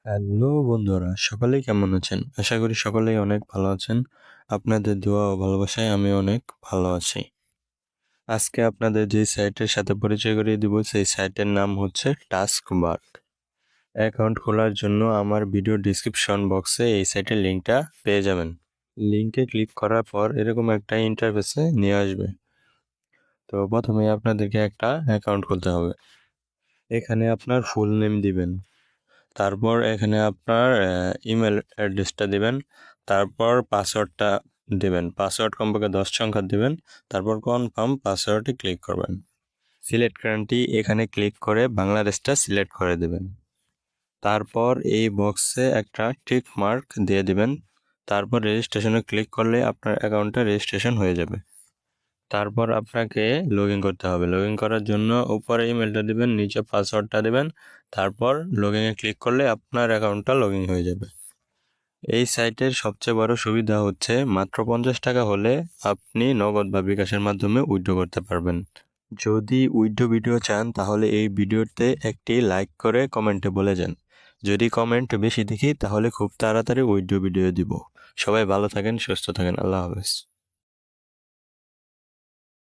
Hello বন্ধুরা, সকলেই কেমন আছেন? আশা করি সকলেই অনেক ভালো আছেন। আপনাদের দোয়া ও ভালোবাসায় আমি অনেক ভালো আছি। আজকে আপনাদের যে সাইটের সাথে পরিচয় করিয়ে দিব সেই সাইটের নাম হচ্ছে টাস্কবার্গ। অ্যাকাউন্ট খোলার জন্য আমার ভিডিও ডিসক্রিপশন বক্সে এই সাইটের লিঙ্কটা পেয়ে যাবেন। লিঙ্কে ক্লিক করার পর এরকম একটা ইন্টারফেসে নিয়ে আসবে। তো প্রথমে আপনাদেরকে একটা অ্যাকাউন্ট খুলতে হবে। এখানে আপনার ফুল নেম দিবেন, তারপর এখানে আপনার ইমেল অ্যাড্রেসটা দিবেন, তারপর পাসওয়ার্ডটা দিবেন। পাসওয়ার্ড কমপক্ষে 10 সংখ্যা দিবেন, তারপর কনফার্ম পাসওয়ার্ডে ক্লিক করবেন। সিলেক্ট কান্ট্রি এখানে ক্লিক করে বাংলাদেশটা সিলেক্ট করে দেবেন। তারপর এই বক্সে একটা টিক মার্ক দিয়ে দিবেন। তারপর রেজিস্ট্রেশনে ক্লিক করলে আপনার অ্যাকাউন্টটা রেজিস্ট্রেশন হয়ে যাবে। তারপর আপনাকে লগ ইন করতে হবে। লগ ইন করার জন্য উপরে ইমেলটা দিবেন, নিচে পাসওয়ার্ডটা দিবেন, তারপর লগ ইনে ক্লিক করলে আপনার অ্যাকাউন্টটা লগ ইন হয়ে যাবে। এই সাইটের সবচেয়ে বড় সুবিধা হচ্ছে মাত্র 50 টাকা হলে আপনি নগদ বা বিকাশের মাধ্যমে উইথড্র করতে পারবেন। যদি উইথড্র ভিডিও চান তাহলে এই ভিডিওতে একটি লাইক করে কমেন্টে বলে যান। যদি কমেন্ট বেশি দেখি তাহলে খুব তাড়াতাড়ি উইথড্র ভিডিও দিব। সবাই ভালো থাকেন, সুস্থ থাকেন। আল্লাহ হাফেজ।